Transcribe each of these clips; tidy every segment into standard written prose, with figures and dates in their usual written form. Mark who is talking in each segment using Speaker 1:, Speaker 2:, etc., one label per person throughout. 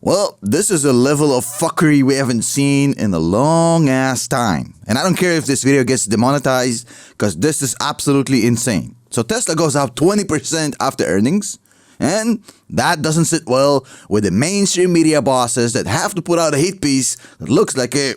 Speaker 1: Well, this is a level of fuckery we haven't seen in a long ass time. And I don't care if this video gets demonetized because this is absolutely insane. So Tesla goes up 20% after earnings. And that doesn't sit well with the mainstream media bosses that have to put out a hit piece that looks like a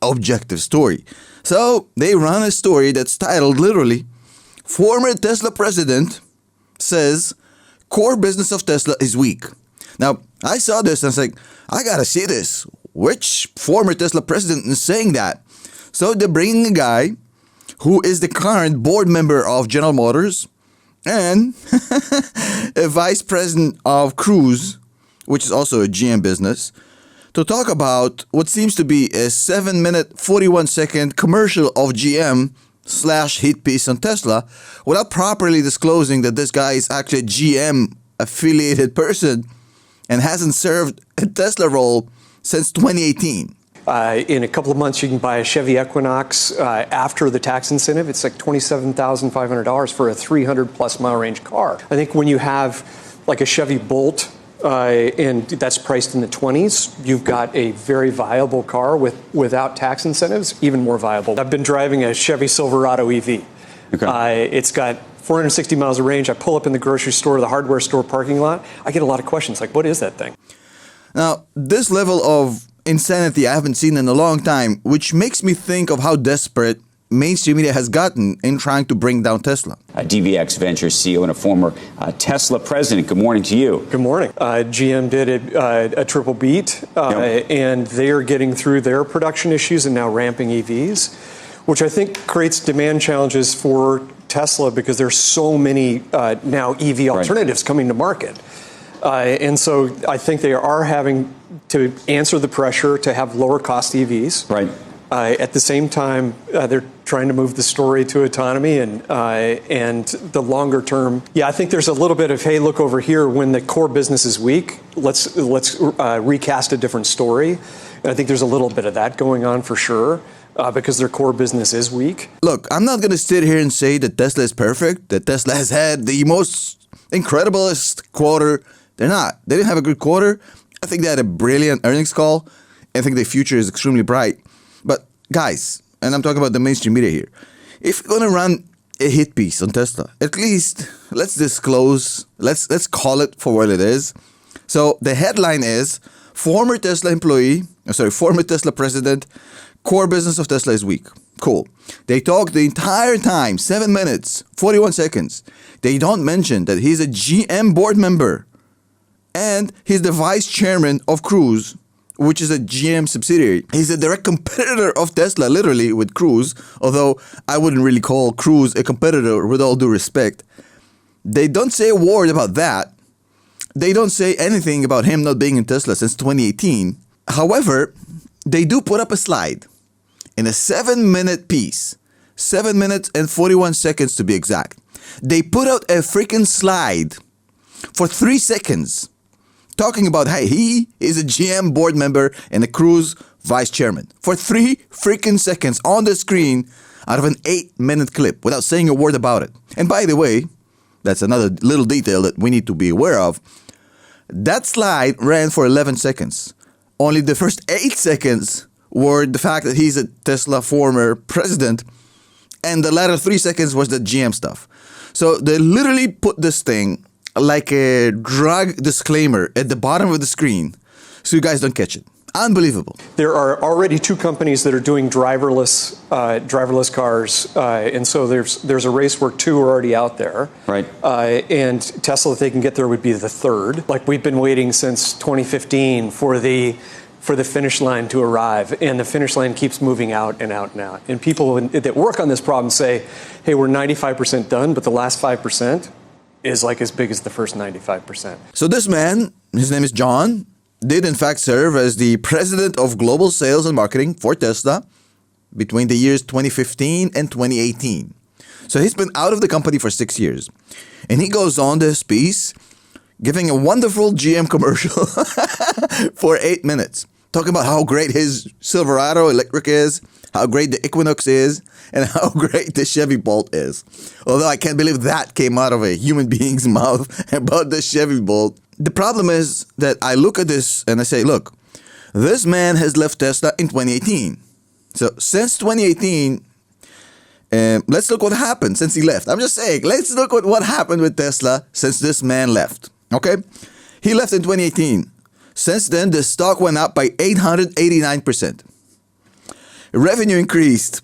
Speaker 1: objective story. So they run a story that's titled literally, "Former Tesla President Says Core Business of Tesla is Weak." Now, I saw this and I was like, I gotta see this. Which former Tesla president is saying that? So they're bringing a guy who is the current board member of General Motors and a vice president of Cruise, which is also a GM business, to talk about what seems to be a 7-minute, 41-second commercial of GM / hit piece on Tesla without properly disclosing that this guy is actually a GM affiliated person and hasn't served a Tesla role since 2018.
Speaker 2: In a couple of months, you can buy a Chevy Equinox after the tax incentive. It's like $27,500 for a 300-plus mile range car. I think when you have like a Chevy Bolt and that's priced in the 20s, you've got a very viable car without tax incentives, even more viable. I've been driving a Chevy Silverado EV. Okay. It's got 460 miles of range. I pull up in the grocery store, the hardware store parking lot. I get a lot of questions like, what is that thing?
Speaker 1: Now, this level of insanity I haven't seen in a long time, which makes me think of how desperate mainstream media has gotten in trying to bring down Tesla.
Speaker 3: DVX Ventures CEO and a former Tesla president. Good morning to you.
Speaker 2: Good morning. GM did a triple beat, and they are getting through their production issues and now ramping EVs, which I think creates demand challenges for Tesla because there's so many now EV alternatives coming to market. And so I think they are having to answer the pressure to have lower cost EVs. Right. At the same time, they're trying to move the story to autonomy and the longer term. Yeah, I think there's a little bit of, hey, look over here, when the core business is weak, let's recast a different story. And I think there's a little bit of that going on for sure. Because their core business is weak.
Speaker 1: Look, I'm not going to sit here and say that Tesla is perfect, that Tesla has had the most incrediblest quarter. They're not. They didn't have a good quarter. I think they had a brilliant earnings call. I think the future is extremely bright. But guys, and I'm talking about the mainstream media here, if you're going to run a hit piece on Tesla, at least let's disclose, let's call it for what it is. So the headline is, former Tesla president, core business of Tesla is weak. Cool. They talk the entire time, 7 minutes, 41 seconds. They don't mention that he's a GM board member and he's the vice chairman of Cruise, which is a GM subsidiary. He's a direct competitor of Tesla, literally, with Cruise, although I wouldn't really call Cruise a competitor with all due respect. They don't say a word about that. They don't say anything about him not being in Tesla since 2018. However, they do put up a slide in a 7-minute piece, 7 minutes and 41 seconds to be exact. They put out a freaking slide for 3 seconds talking about how he is a GM board member and a Cruise vice chairman for 3 freaking seconds on the screen out of an 8-minute clip without saying a word about it. And by the way, that's another little detail that we need to be aware of. That slide ran for 11 seconds. Only the first 8 seconds were the fact that he's a Tesla former president, and the latter 3 seconds was the GM stuff. So they literally put this thing like a drug disclaimer at the bottom of the screen so you guys don't catch it. Unbelievable.
Speaker 2: There are already 2 companies that are doing driverless cars, and so there's a race where 2 are already out there. Right. And Tesla, if they can get there, would be the 3rd. Like we've been waiting since 2015 for the finish line to arrive, and the finish line keeps moving out and out and out. And people that work on this problem say, hey, we're 95% done, but the last 5% is like as big as the first 95%.
Speaker 1: So this man, his name is John, did in fact serve as the president of global sales and marketing for Tesla between the years 2015 and 2018. So he's been out of the company for 6 years. And he goes on this piece giving a wonderful GM commercial for 8 minutes, talking about how great his Silverado electric is, how great the Equinox is, and how great the Chevy Bolt is. Although I can't believe that came out of a human being's mouth about the Chevy Bolt. the problem is that I look at this and I say, look, this man has left Tesla in 2018. So since 2018, let's look what happened since he left. I'm just saying, let's look at what happened with Tesla since this man left. Okay? He left in 2018. Since then, the stock went up by 889%. Revenue increased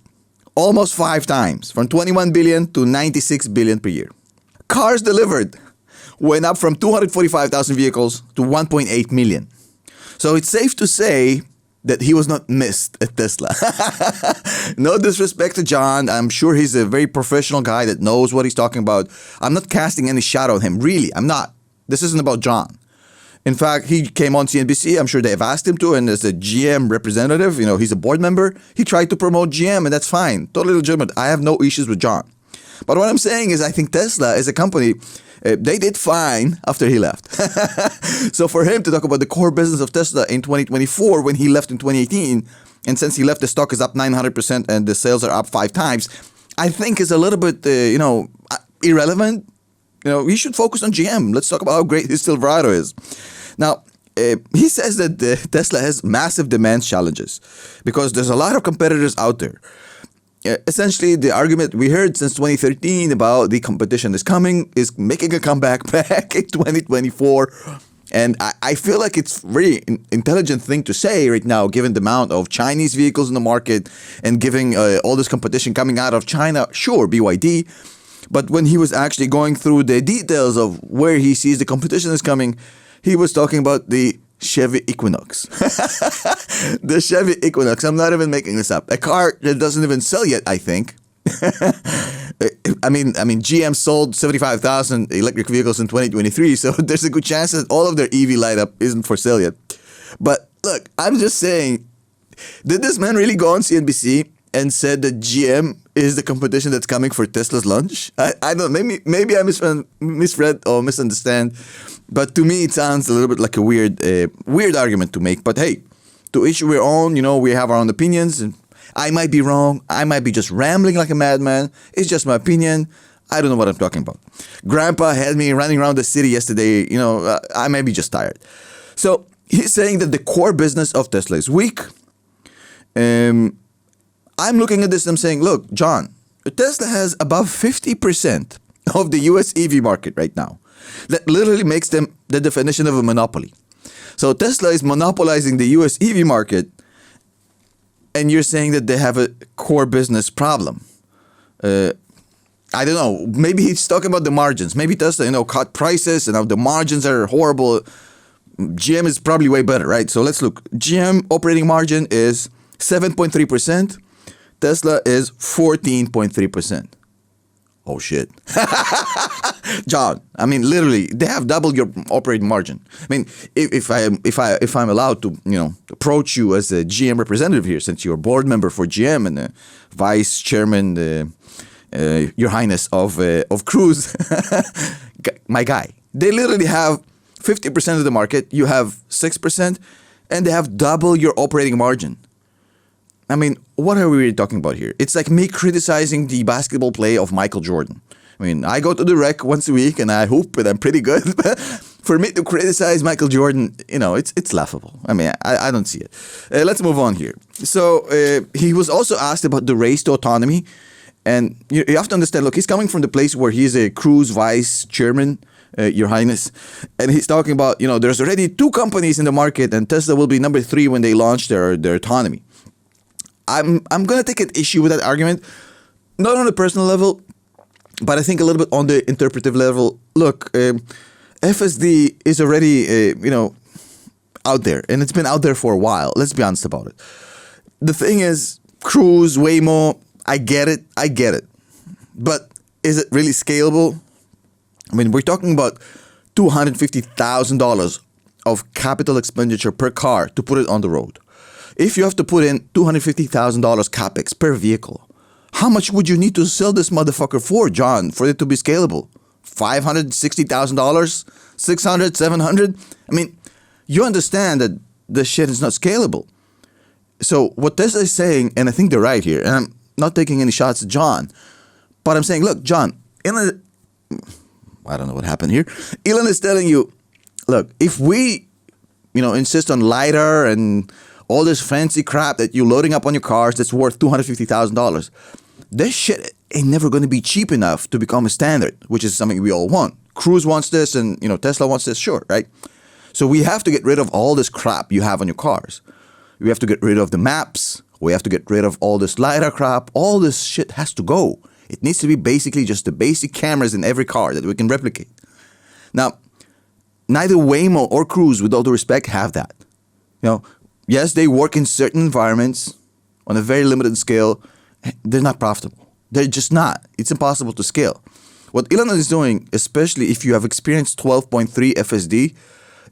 Speaker 1: almost 5 times, from 21 billion to 96 billion per year. Cars delivered went up from 245,000 vehicles to 1.8 million. So it's safe to say that he was not missed at Tesla. No disrespect to John. I'm sure he's a very professional guy that knows what he's talking about. I'm not casting any shadow on him. Really, I'm not. This isn't about John. In fact, he came on CNBC. I'm sure they've asked him to. And as a GM representative, he's a board member. He tried to promote GM, and that's fine. Totally legitimate. I have no issues with John. But what I'm saying is I think Tesla as a company, they did fine after he left. So for him to talk about the core business of Tesla in 2024 when he left in 2018, and since he left, the stock is up 900% and the sales are up 5 times, I think is a little bit, irrelevant. He should focus on GM. Let's talk about how great his Silverado is. Now, he says that Tesla has massive demand challenges because there's a lot of competitors out there. Essentially, the argument we heard since 2013 about the competition is coming is making a comeback back in 2024. And I feel like it's a very intelligent thing to say right now, given the amount of Chinese vehicles in the market and giving all this competition coming out of China. Sure, BYD. But when he was actually going through the details of where he sees the competition is coming, he was talking about the Chevy Equinox. The Chevy Equinox. I'm not even making this up. A car that doesn't even sell yet, I think. I mean, GM sold 75,000 electric vehicles in 2023, so there's a good chance that all of their EV lineup isn't for sale yet. But look, I'm just saying, did this man really go on CNBC and said that GM is the competition that's coming for Tesla's launch? I don't know. Maybe I misread or misunderstand. But to me, it sounds a little bit like a weird argument to make. But hey, to each their own. We have our own opinions. And I might be wrong. I might be just rambling like a madman. It's just my opinion. I don't know what I'm talking about. Grandpa had me running around the city yesterday. I may be just tired. So he's saying that the core business of Tesla is weak. I'm looking at this and I'm saying, look, John, Tesla has above 50% of the US EV market right now. That literally makes them the definition of a monopoly. So Tesla is monopolizing the US EV market, and you're saying that they have a core business problem. I don't know. Maybe he's talking about the margins. Maybe Tesla, cut prices and now the margins are horrible. GM is probably way better, right? So let's look. GM operating margin is 7.3%. Tesla is 14.3%. Oh shit. John, literally, they have doubled your operating margin. If I'm allowed to, approach you as a GM representative here, since you're a board member for GM and vice chairman, Your Highness of Cruise, my guy, they literally have 50% of the market. You have 6%, and they have double your operating margin. What are we really talking about here? It's like me criticizing the basketball play of Michael Jordan. I go to the rec once a week and I hoop and I'm pretty good. For me to criticize Michael Jordan, it's laughable. I don't see it. Let's move on here. So he was also asked about the race to autonomy. And you have to understand, look, he's coming from the place where he's a Cruise vice chairman, Your Highness. And he's talking about, there's already 2 companies in the market and Tesla will be number 3 when they launch their autonomy. I'm going to take an issue with that argument, not on a personal level, but I think a little bit on the interpretive level. Look, FSD is already, out there, and it's been out there for a while. Let's be honest about it. The thing is, Cruise, Waymo, I get it. But is it really scalable? We're talking about $250,000 of capital expenditure per car to put it on the road. If you have to put in $250,000 capex per vehicle, how much would you need to sell this motherfucker for, John, for it to be scalable? $560,000? $600,000? $700,000? You understand that the shit is not scalable. So what Tesla is saying, and I think they're right here, and I'm not taking any shots at John, but I'm saying, look, John, I don't know what happened here. Elon is telling you, look, if we, insist on LiDAR and all this fancy crap that you're loading up on your cars that's worth $250,000, this shit ain't never going to be cheap enough to become a standard, which is something we all want. Cruise wants this and, Tesla wants this, sure, right? So we have to get rid of all this crap you have on your cars. We have to get rid of the maps. We have to get rid of all this LiDAR crap. All this shit has to go. It needs to be basically just the basic cameras in every car that we can replicate. Now, neither Waymo or Cruise, with all due respect, have that. Yes, they work in certain environments on a very limited scale. They're not profitable. They're just not. It's impossible to scale. What Elon is doing, especially if you have experienced 12.3 FSD,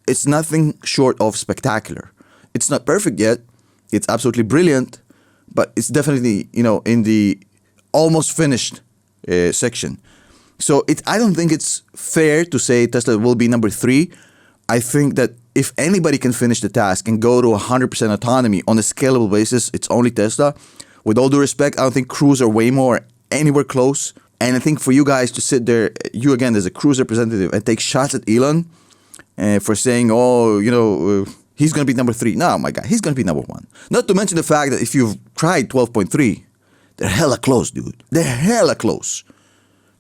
Speaker 1: it's nothing short of spectacular. It's not perfect yet. It's absolutely brilliant, but it's definitely, in the almost finished section. So I don't think it's fair to say Tesla will be number 3. I think that if anybody can finish the task and go to 100% autonomy on a scalable basis, it's only Tesla. With all due respect, I don't think Cruise or Waymo are anywhere close. And I think for you guys to sit there, you again as a Cruise representative, and take shots at Elon for saying, he's going to be number 3. No, my guy, he's going to be number 1. Not to mention the fact that if you've tried 12.3, they're hella close, dude. They're hella close.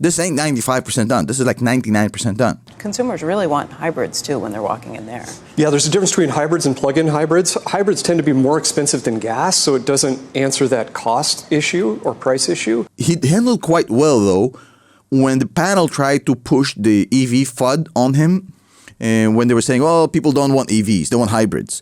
Speaker 1: This ain't 95% done. This is like 99% done.
Speaker 4: Consumers really want hybrids, too, when they're walking in there.
Speaker 2: Yeah, there's a difference between hybrids and plug-in hybrids. Hybrids tend to be more expensive than gas, so it doesn't answer that cost issue or price issue.
Speaker 1: He handled quite well, though, when the panel tried to push the EV FUD on him, and when they were saying, people don't want EVs, they want hybrids.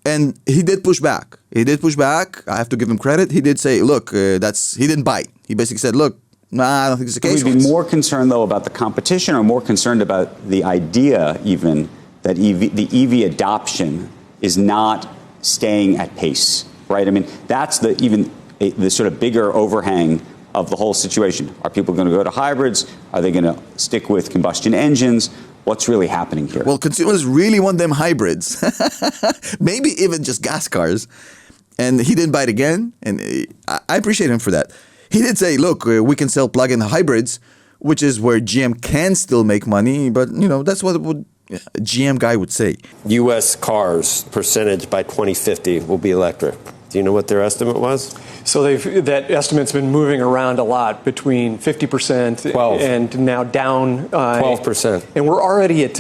Speaker 1: And he did push back. I have to give him credit. He did say, look, he didn't bite. He basically said, look, I don't think it's the case.
Speaker 3: Would we be more concerned, though, about the competition, or more concerned about the idea, even, that the EV adoption is not staying at pace, right? I mean, that's the sort of bigger overhang of the whole situation. Are people going to go to hybrids? Are they going to stick with combustion engines? What's really happening here?
Speaker 1: Well, consumers really want them hybrids. Maybe even just gas cars. And he didn't bite again, and I appreciate him for that. He did say, look, we can sell plug-in hybrids, which is where GM can still make money, but, that's what a GM guy would say.
Speaker 5: U.S. cars percentage by 2050 will be electric. Do you know what their estimate was?
Speaker 2: So that estimate's been moving around a lot, between 50%
Speaker 5: 12.
Speaker 2: and now down
Speaker 5: 12%.
Speaker 2: And we're already at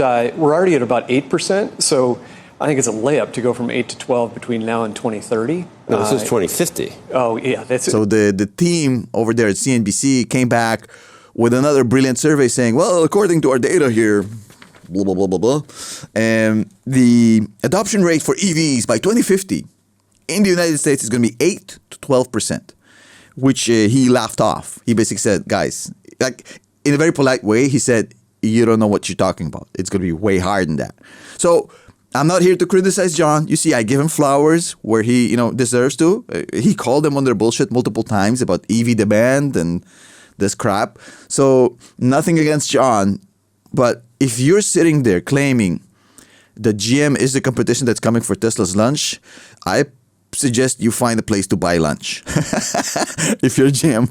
Speaker 2: about 8%. So I think it's a layup to go from 8 to 12 between now and 2030.
Speaker 5: No, this is 2050.
Speaker 2: Oh, yeah.
Speaker 1: So the team over there at CNBC came back with another brilliant survey saying, well, according to our data here, blah, blah, blah, blah, blah, and the adoption rate for EVs by 2050 in the United States is going to be 8 to 12%, which he laughed off. He basically said, guys, like in a very polite way, he said, you don't know what you're talking about. It's going to be way higher than that. So I'm not here to criticize John. You see, I give him flowers where he, deserves to. He called them on their bullshit multiple times about EV demand and this crap. So nothing against John. But if you're sitting there claiming that GM is the competition that's coming for Tesla's lunch, I suggest you find a place to buy lunch if you're GM.